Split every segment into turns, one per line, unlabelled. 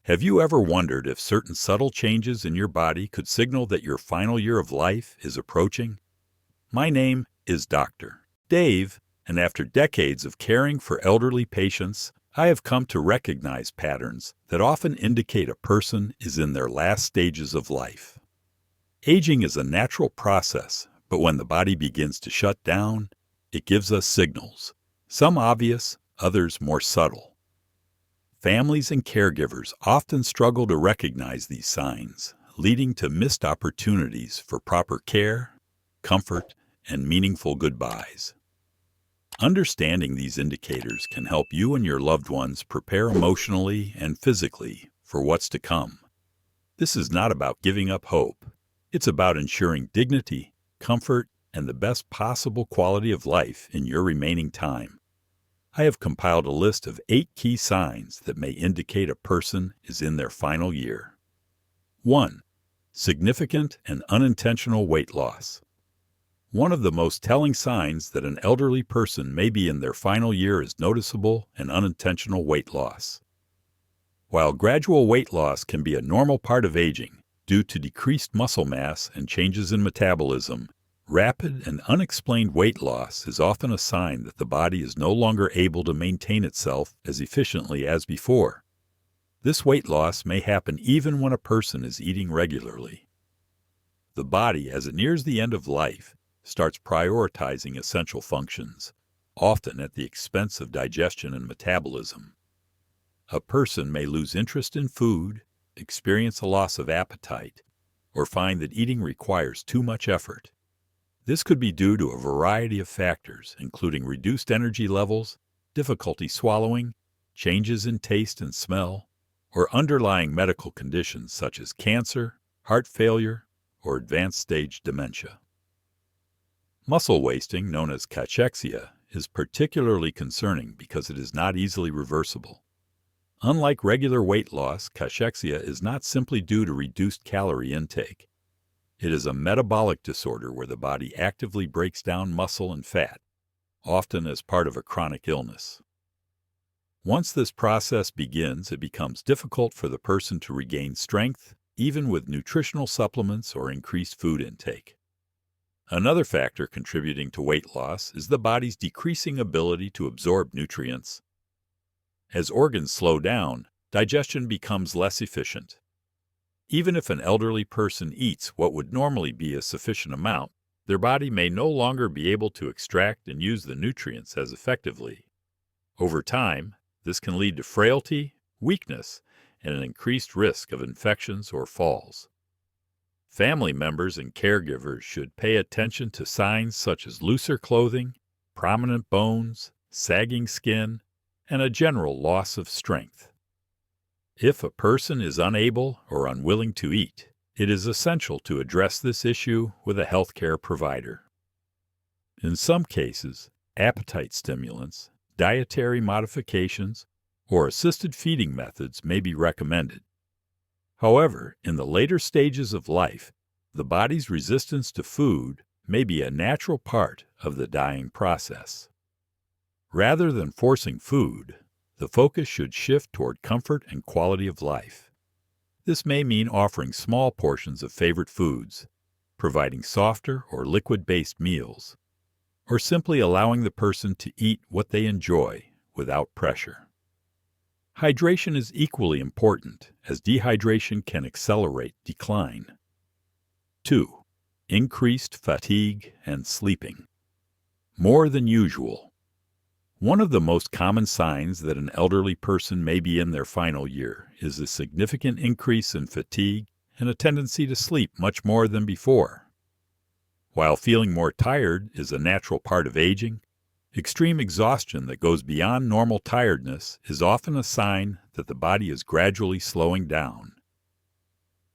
Have you ever wondered if certain subtle changes in your body could signal that your final year of life is approaching? My name is Dr. Dave, and after decades of caring for elderly patients, I have come to recognize patterns that often indicate a person is in their last stages of life. Aging is a natural process, but when the body begins to shut down, it gives us signals, some obvious, others more subtle. Families and caregivers often struggle to recognize these signs, leading to missed opportunities for proper care, comfort, and meaningful goodbyes. Understanding these indicators can help you and your loved ones prepare emotionally and physically for what's to come. This is not about giving up hope. It's about ensuring dignity, comfort, and the best possible quality of life in your remaining time. I have compiled a list of 8 key signs that may indicate a person is in their final year. 1. Significant and unintentional weight loss. One of the most telling signs that an elderly person may be in their final year is noticeable and unintentional weight loss. While gradual weight loss can be a normal part of aging due to decreased muscle mass and changes in metabolism, rapid and unexplained weight loss is often a sign that the body is no longer able to maintain itself as efficiently as before. This weight loss may happen even when a person is eating regularly. The body, as it nears the end of life, starts prioritizing essential functions, often at the expense of digestion and metabolism. A person may lose interest in food, experience a loss of appetite, or find that eating requires too much effort. This could be due to a variety of factors, including reduced energy levels, difficulty swallowing, changes in taste and smell, or underlying medical conditions such as cancer, heart failure, or advanced stage dementia. Muscle wasting, known as cachexia, is particularly concerning because it is not easily reversible. Unlike regular weight loss, cachexia is not simply due to reduced calorie intake. It is a metabolic disorder where the body actively breaks down muscle and fat, often as part of a chronic illness. Once this process begins, it becomes difficult for the person to regain strength, even with nutritional supplements or increased food intake. Another factor contributing to weight loss is the body's decreasing ability to absorb nutrients. As organs slow down, digestion becomes less efficient. Even if an elderly person eats what would normally be a sufficient amount, their body may no longer be able to extract and use the nutrients as effectively. Over time, this can lead to frailty, weakness, and an increased risk of infections or falls. Family members and caregivers should pay attention to signs such as looser clothing, prominent bones, sagging skin, and a general loss of strength. If a person is unable or unwilling to eat, it is essential to address this issue with a healthcare provider. In some cases, appetite stimulants, dietary modifications, or assisted feeding methods may be recommended. However, in the later stages of life, the body's resistance to food may be a natural part of the dying process. Rather than forcing food, the focus should shift toward comfort and quality of life. This may mean offering small portions of favorite foods, providing softer or liquid-based meals, or simply allowing the person to eat what they enjoy without pressure. Hydration is equally important, as dehydration can accelerate decline. 2. Increased fatigue and sleeping. More than usual. One of the most common signs that an elderly person may be in their final year is a significant increase in fatigue and a tendency to sleep much more than before. While feeling more tired is a natural part of aging, extreme exhaustion that goes beyond normal tiredness is often a sign that the body is gradually slowing down.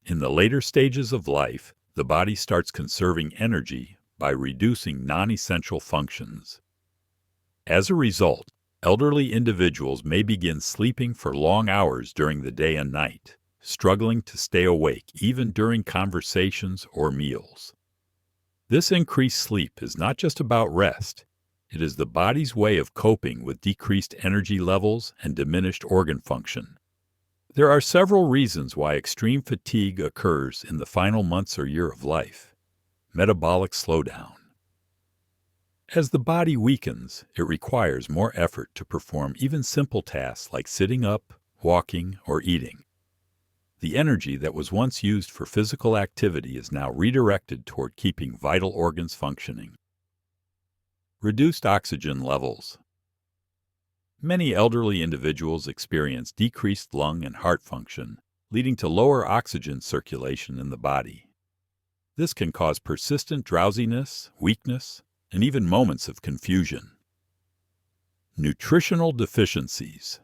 In the later stages of life, the body starts conserving energy by reducing non-essential functions. As a result, elderly individuals may begin sleeping for long hours during the day and night, struggling to stay awake even during conversations or meals. This increased sleep is not just about rest. It is the body's way of coping with decreased energy levels and diminished organ function. There are several reasons why extreme fatigue occurs in the final months or year of life. Metabolic slowdown. As the body weakens, it requires more effort to perform even simple tasks like sitting up, walking, or eating. The energy that was once used for physical activity is now redirected toward keeping vital organs functioning. Reduced oxygen levels. Many elderly individuals experience decreased lung and heart function, leading to lower oxygen circulation in the body. This can cause persistent drowsiness, weakness, and even moments of confusion. Nutritional deficiencies.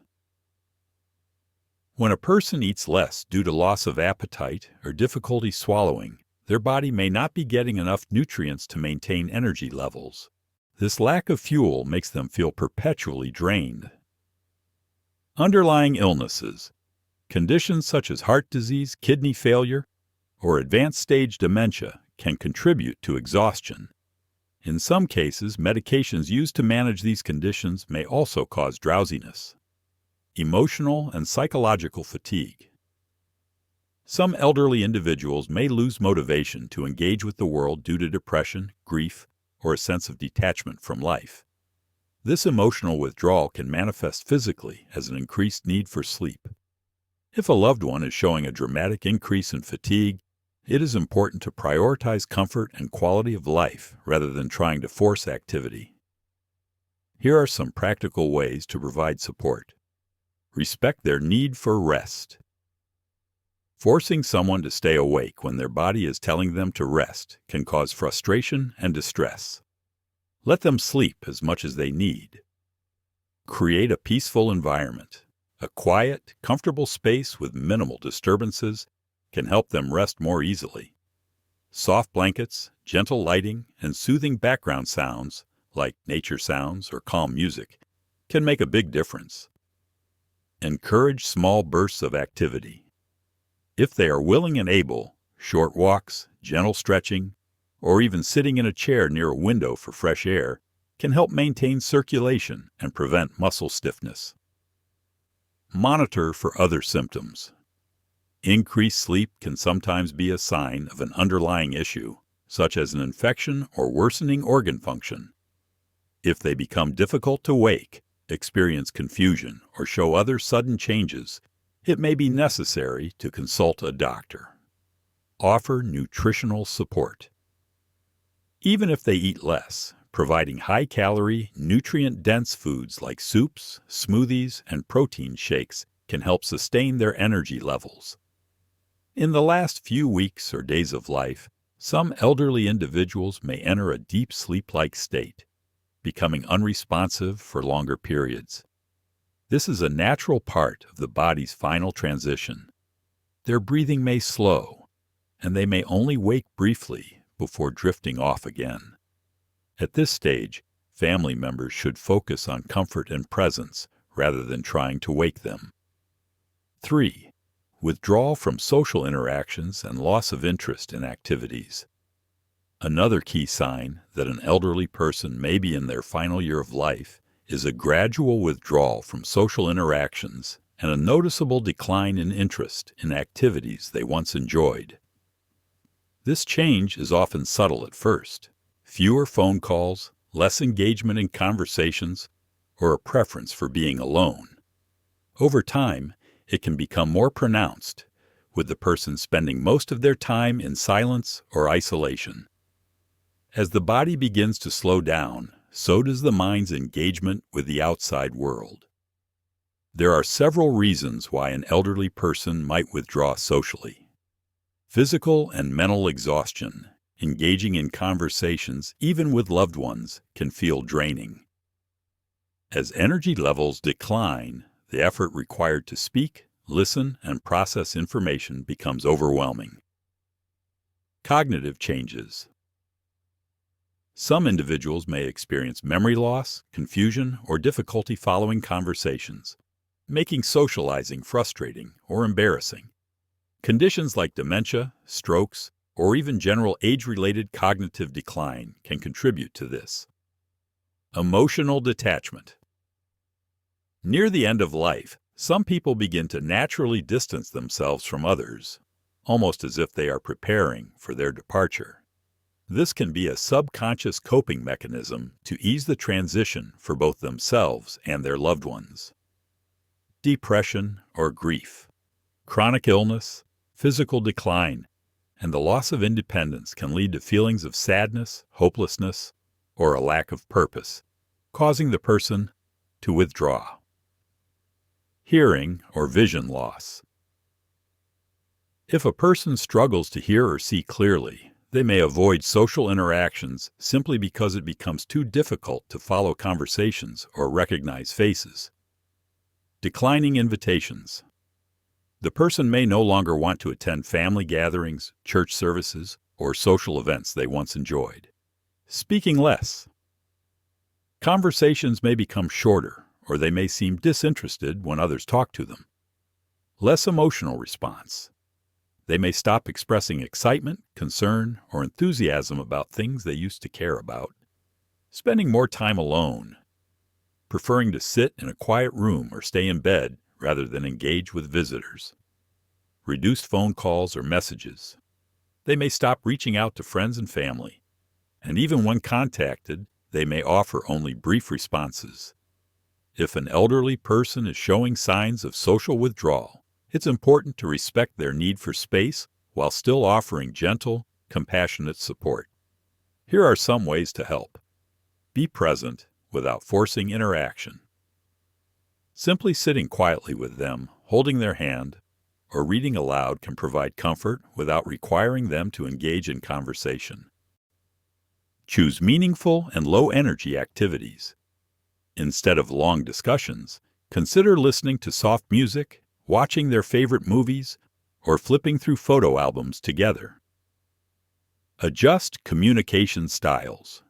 When a person eats less due to loss of appetite or difficulty swallowing, their body may not be getting enough nutrients to maintain energy levels. This lack of fuel makes them feel perpetually drained. Underlying illnesses. Conditions such as heart disease, kidney failure, or advanced stage dementia can contribute to exhaustion. In some cases, medications used to manage these conditions may also cause drowsiness. Emotional and psychological fatigue. Some elderly individuals may lose motivation to engage with the world due to depression, grief, or a sense of detachment from life. This emotional withdrawal can manifest physically as an increased need for sleep. If a loved one is showing a dramatic increase in fatigue, it is important to prioritize comfort and quality of life rather than trying to force activity. Here are some practical ways to provide support. Respect their need for rest. Forcing someone to stay awake when their body is telling them to rest can cause frustration and distress. Let them sleep as much as they need. Create a peaceful environment. A quiet, comfortable space with minimal disturbances can help them rest more easily. Soft blankets, gentle lighting, and soothing background sounds, like nature sounds or calm music, can make a big difference. Encourage small bursts of activity. If they are willing and able, short walks, gentle stretching, or even sitting in a chair near a window for fresh air can help maintain circulation and prevent muscle stiffness. Monitor for other symptoms. Increased sleep can sometimes be a sign of an underlying issue, such as an infection or worsening organ function. If they become difficult to wake, experience confusion, or show other sudden changes, it may be necessary to consult a doctor. Offer nutritional support. Even if they eat less, providing high-calorie, nutrient-dense foods like soups, smoothies, and protein shakes can help sustain their energy levels. In the last few weeks or days of life, some elderly individuals may enter a deep sleep-like state, becoming unresponsive for longer periods. This is a natural part of the body's final transition. Their breathing may slow, and they may only wake briefly before drifting off again. At this stage, family members should focus on comfort and presence rather than trying to wake them. 3. Withdrawal from social interactions and loss of interest in activities. Another key sign that an elderly person may be in their final year of life is a gradual withdrawal from social interactions and a noticeable decline in interest in activities they once enjoyed. This change is often subtle at first. Fewer phone calls, less engagement in conversations, or a preference for being alone. Over time, it can become more pronounced, with the person spending most of their time in silence or isolation. As the body begins to slow down, so does the mind's engagement with the outside world. There are several reasons why an elderly person might withdraw socially. Physical and mental exhaustion. Engaging in conversations, even with loved ones, can feel draining. As energy levels decline, the effort required to speak, listen, and process information becomes overwhelming. Cognitive changes. Some individuals may experience memory loss, confusion, or difficulty following conversations, making socializing frustrating or embarrassing. Conditions like dementia, strokes, or even general age-related cognitive decline can contribute to this. Emotional detachment. Near the end of life, Some people begin to naturally distance themselves from others, almost as if they are preparing for their departure. This can be a subconscious coping mechanism to ease the transition for both themselves and their loved ones. Depression or grief, chronic illness, physical decline, and the loss of independence can lead to feelings of sadness, hopelessness, or a lack of purpose, causing the person to withdraw. Hearing or vision loss. If a person struggles to hear or see clearly, they may avoid social interactions simply because it becomes too difficult to follow conversations or recognize faces. Declining invitations. The person may no longer want to attend family gatherings, church services, or social events they once enjoyed. Speaking less. Conversations may become shorter, or they may seem disinterested when others talk to them. Less emotional response. They may stop expressing excitement, concern, or enthusiasm about things they used to care about. Spending more time alone. Preferring to sit in a quiet room or stay in bed rather than engage with visitors. Reduced phone calls or messages. They may stop reaching out to friends and family. And even when contacted, they may offer only brief responses. If an elderly person is showing signs of social withdrawal, it's important to respect their need for space while still offering gentle, compassionate support. Here are some ways to help. Be present without forcing interaction. Simply sitting quietly with them, holding their hand, or reading aloud can provide comfort without requiring them to engage in conversation. Choose meaningful and low-energy activities. Instead of long discussions, consider listening to soft music, watching their favorite movies, or flipping through photo albums together. Adjust communication styles.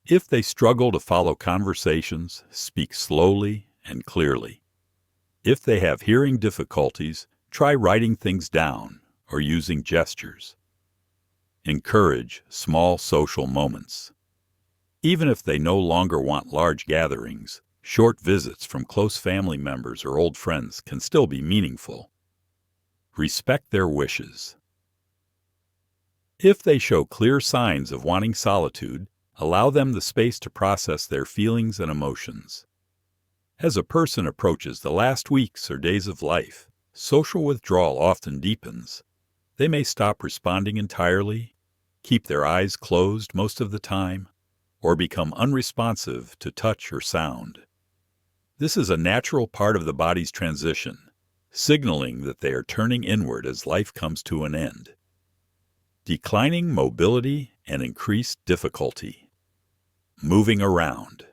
If they struggle to follow conversations, speak slowly and clearly. If they have hearing difficulties, try writing things down or using gestures. Encourage small social moments. Even if they no longer want large gatherings, short visits from close family members or old friends can still be meaningful. Respect their wishes. If they show clear signs of wanting solitude, allow them the space to process their feelings and emotions. As a person approaches the last weeks or days of life, social withdrawal often deepens. They may stop responding entirely, keep their eyes closed most of the time, or become unresponsive to touch or sound. This is a natural part of the body's transition, signaling that they are turning inward as life comes to an end. Declining mobility and increased difficulty. Moving around.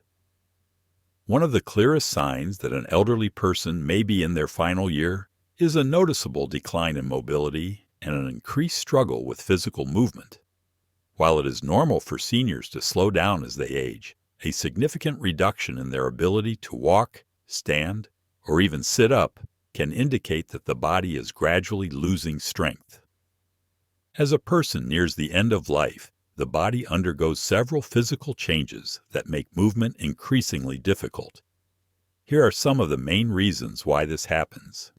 One of the clearest signs that an elderly person may be in their final year is a noticeable decline in mobility and an increased struggle with physical movement. While it is normal for seniors to slow down as they age, a significant reduction in their ability to walk, stand, or even sit up can indicate that the body is gradually losing strength. As a person nears the end of life, the body undergoes several physical changes that make movement increasingly difficult. Here are some of the main reasons why this happens.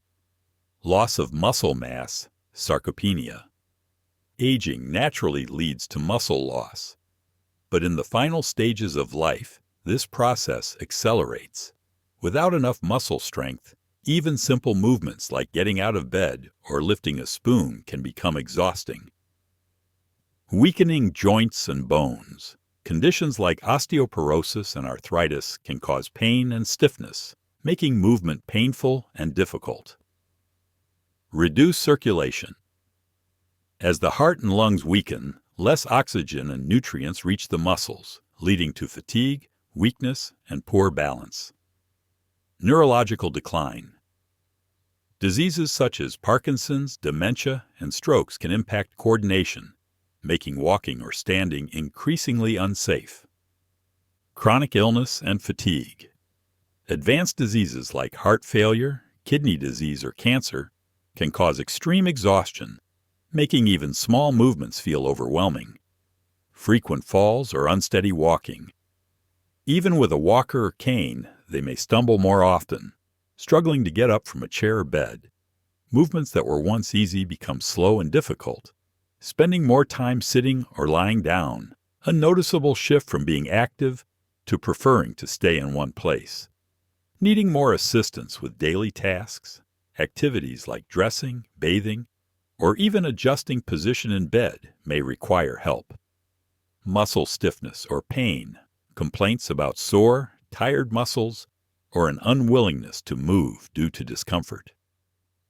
Loss of muscle mass, sarcopenia. Aging naturally leads to muscle loss, but in the final stages of life, this process accelerates. Without enough muscle strength, even simple movements like getting out of bed or lifting a spoon can become exhausting. Weakening joints and bones. Conditions like osteoporosis and arthritis can cause pain and stiffness, making movement painful and difficult. Reduce circulation. As the heart and lungs weaken, less oxygen and nutrients reach the muscles, leading to fatigue, weakness, and poor balance. Neurological decline. Diseases such as Parkinson's, dementia, and strokes can impact coordination, making walking or standing increasingly unsafe. Chronic illness and fatigue. Advanced diseases like heart failure, kidney disease, or cancer can cause extreme exhaustion, making even small movements feel overwhelming. Frequent falls or unsteady walking. Even with a walker or cane, they may stumble more often, struggling to get up from a chair or bed. Movements that were once easy become slow and difficult. Spending more time sitting or lying down, a noticeable shift from being active to preferring to stay in one place. Needing more assistance with daily tasks, activities like dressing, bathing, or even adjusting position in bed may require help. Muscle stiffness or pain, complaints about sore, tired muscles, or an unwillingness to move due to discomfort.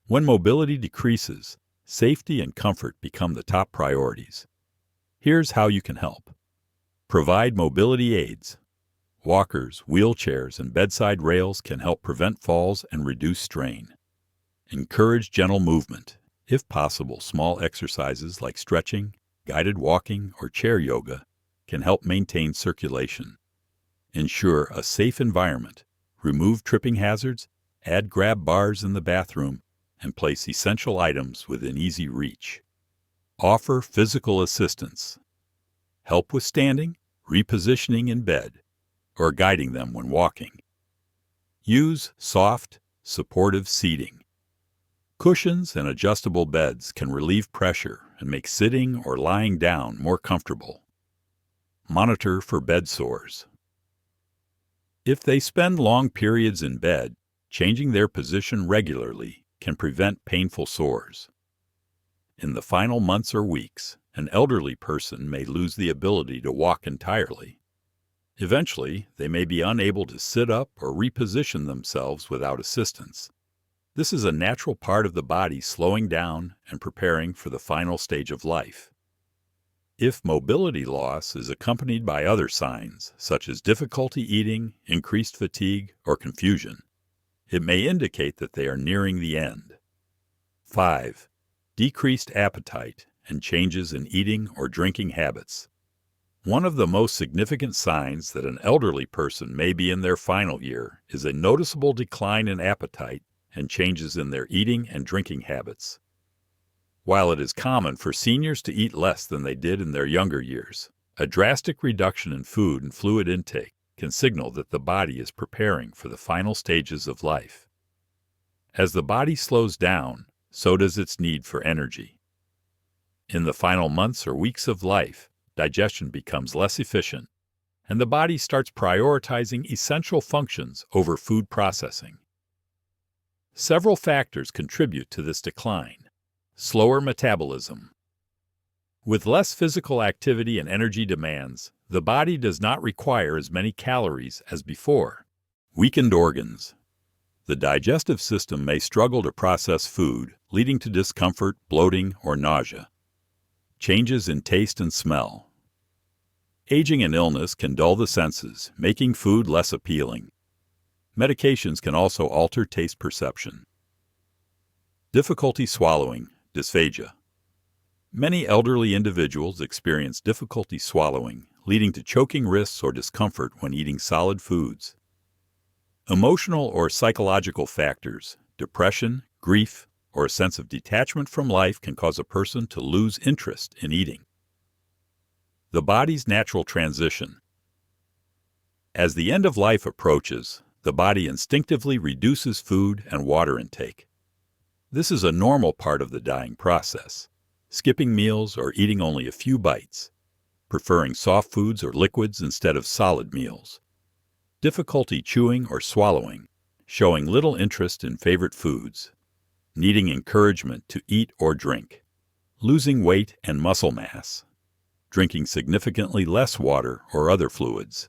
When mobility decreases, safety and comfort become the top priorities. Here's how you can help. Provide mobility aids. Walkers, wheelchairs, and bedside rails can help prevent falls and reduce strain. Encourage gentle movement. If possible, small exercises like stretching, guided walking, or chair yoga can help maintain circulation. Ensure a safe environment. Remove tripping hazards, add grab bars in the bathroom, and place essential items within easy reach. Offer physical assistance. Help with standing, repositioning in bed, or guiding them when walking. Use soft, supportive seating. Cushions and adjustable beds can relieve pressure and make sitting or lying down more comfortable. Monitor for bed sores. If they spend long periods in bed, changing their position regularly can prevent painful sores. In the final months or weeks, an elderly person may lose the ability to walk entirely. Eventually, they may be unable to sit up or reposition themselves without assistance. This is a natural part of the body slowing down and preparing for the final stage of life. If mobility loss is accompanied by other signs, such as difficulty eating, increased fatigue, or confusion, it may indicate that they are nearing the end. 5. Decreased appetite and changes in eating or drinking habits. One of the most significant signs that an elderly person may be in their final year is a noticeable decline in appetite and changes in their eating and drinking habits. While it is common for seniors to eat less than they did in their younger years, a drastic reduction in food and fluid intake can signal that the body is preparing for the final stages of life. As the body slows down, so does its need for energy. In the final months or weeks of life, digestion becomes less efficient, and the body starts prioritizing essential functions over food processing. Several factors contribute to this decline. Slower metabolism. With less physical activity and energy demands, the body does not require as many calories as before. Weakened organs. The digestive system may struggle to process food, leading to discomfort, bloating, or nausea. Changes in taste and smell. Aging and illness can dull the senses, making food less appealing. Medications can also alter taste perception. Difficulty swallowing, dysphagia. Many elderly individuals experience difficulty swallowing, leading to choking risks or discomfort when eating solid foods. Emotional or psychological factors, depression, grief, or a sense of detachment from life can cause a person to lose interest in eating. The body's natural transition. As the end of life approaches, the body instinctively reduces food and water intake. This is a normal part of the dying process, skipping meals or eating only a few bites, preferring soft foods or liquids instead of solid meals. Difficulty chewing or swallowing, showing little interest in favorite foods, needing encouragement to eat or drink, losing weight and muscle mass, drinking significantly less water or other fluids.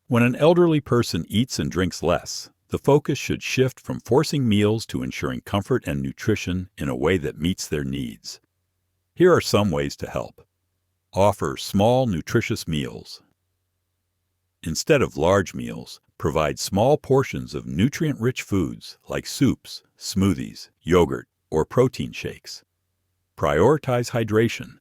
When an elderly person eats and drinks less, the focus should shift from forcing meals to ensuring comfort and nutrition in a way that meets their needs. Here are some ways to help. Offer small, nutritious meals. Instead of large meals, provide small portions of nutrient-rich foods like soups, smoothies, yogurt, or protein shakes. Prioritize hydration.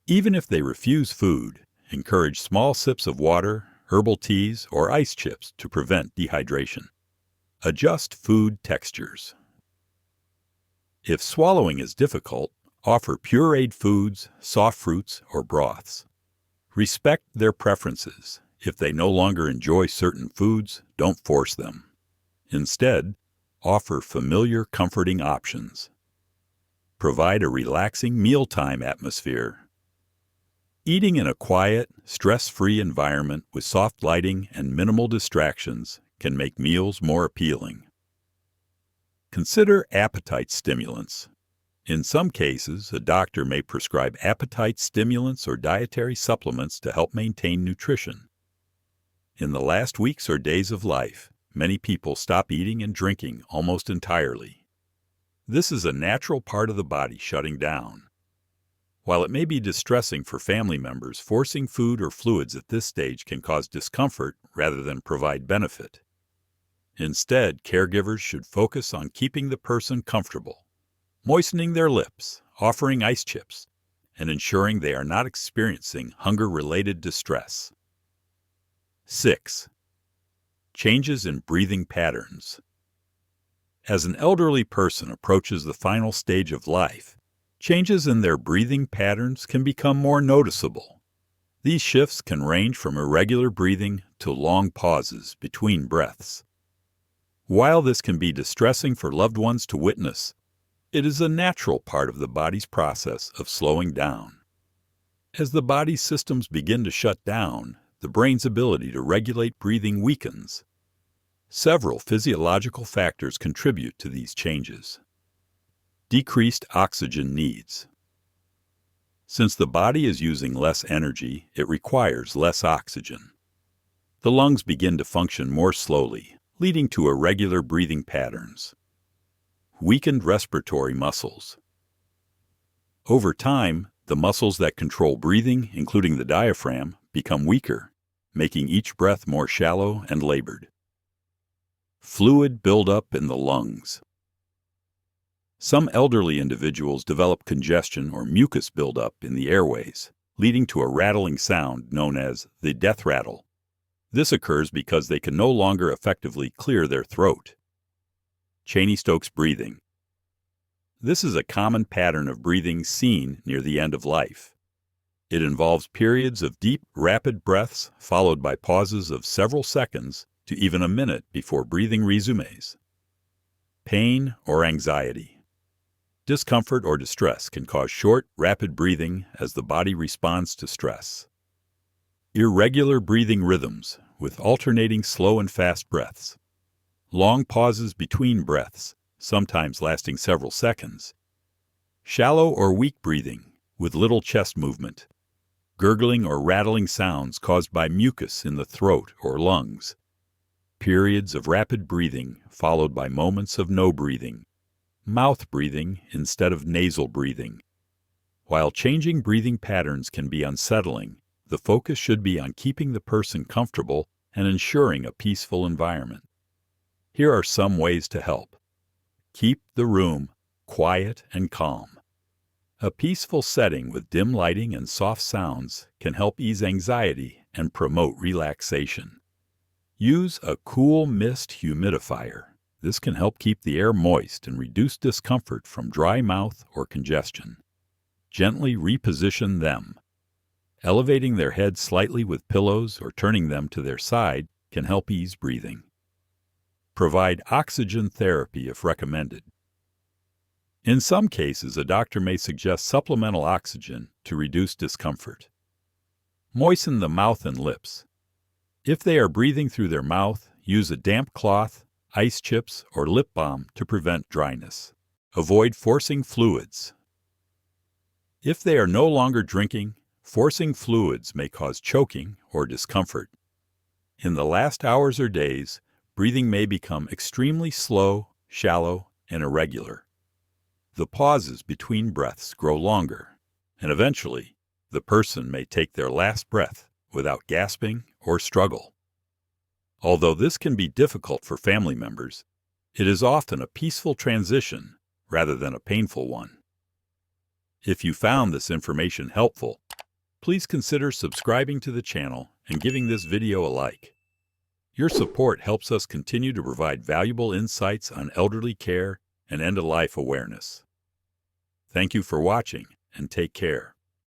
Even if they refuse food, encourage small sips of water, herbal teas, or ice chips to prevent dehydration. Adjust food textures. If swallowing is difficult, offer pureed foods, soft fruits, or broths. Respect their preferences. If they no longer enjoy certain foods, don't force them. Instead, Offer familiar, comforting options. Provide a relaxing mealtime atmosphere. Eating in a quiet, stress-free environment with soft lighting and minimal distractions can make meals more appealing. Consider appetite stimulants. In some cases, a doctor may prescribe appetite stimulants or dietary supplements to help maintain nutrition. In the last weeks or days of life, many people stop eating and drinking almost entirely. This is a natural part of the body shutting down. While it may be distressing for family members, forcing food or fluids at this stage can cause discomfort rather than provide benefit. Instead, caregivers should focus on keeping the person comfortable, moistening their lips, offering ice chips, and ensuring they are not experiencing hunger-related distress. 6. Changes in breathing patterns. As an elderly person approaches the final stage of life, changes in their breathing patterns can become more noticeable. These shifts can range from irregular breathing to long pauses between breaths. While this can be distressing for loved ones to witness, it is a natural part of the body's process of slowing down. As the body's systems begin to shut down, the brain's ability to regulate breathing weakens. Several physiological factors contribute to these changes. Decreased oxygen needs. Since the body is using less energy, it requires less oxygen. The lungs begin to function more slowly, leading to irregular breathing patterns. Weakened respiratory muscles. Over time, the muscles that control breathing, including the diaphragm, become weaker, making each breath more shallow and labored. Fluid buildup in the lungs. Some elderly individuals develop congestion or mucus buildup in the airways, leading to a rattling sound known as the death rattle. This occurs because they can no longer effectively clear their throat. Cheney-Stokes breathing. This is a common pattern of breathing seen near the end of life. It involves periods of deep, rapid breaths followed by pauses of several seconds to even a minute before breathing resumes. Pain or anxiety. Discomfort or distress can cause short, rapid breathing as the body responds to stress. Irregular breathing rhythms with alternating slow and fast breaths. Long pauses between breaths, sometimes lasting several seconds. Shallow or weak breathing with little chest movement. Gurgling or rattling sounds caused by mucus in the throat or lungs. Periods of rapid breathing followed by moments of no breathing. Mouth breathing instead of nasal breathing. While changing breathing patterns can be unsettling, the focus should be on keeping the person comfortable and ensuring a peaceful environment. Here are some ways to help. Keep the room quiet and calm. A peaceful setting with dim lighting and soft sounds can help ease anxiety and promote relaxation. Use a cool mist humidifier. This can help keep the air moist and reduce discomfort from dry mouth or congestion. Gently reposition them. Elevating their head slightly with pillows or turning them to their side can help ease breathing. Provide oxygen therapy if recommended. In some cases, a doctor may suggest supplemental oxygen to reduce discomfort. Moisten the mouth and lips. If they are breathing through their mouth, use a damp cloth, ice chips, or lip balm to prevent dryness. Avoid forcing fluids. If they are no longer drinking, forcing fluids may cause choking or discomfort. In the last hours or days, breathing may become extremely slow, shallow, and irregular. The pauses between breaths grow longer, and eventually, the person may take their last breath without gasping or struggle. Although this can be difficult for family members, it is often a peaceful transition rather than a painful one. If you found this information helpful, please consider subscribing to the channel and giving this video a like. Your support helps us continue to provide valuable insights on elderly care and end-of-life awareness. Thank you for watching, and take care.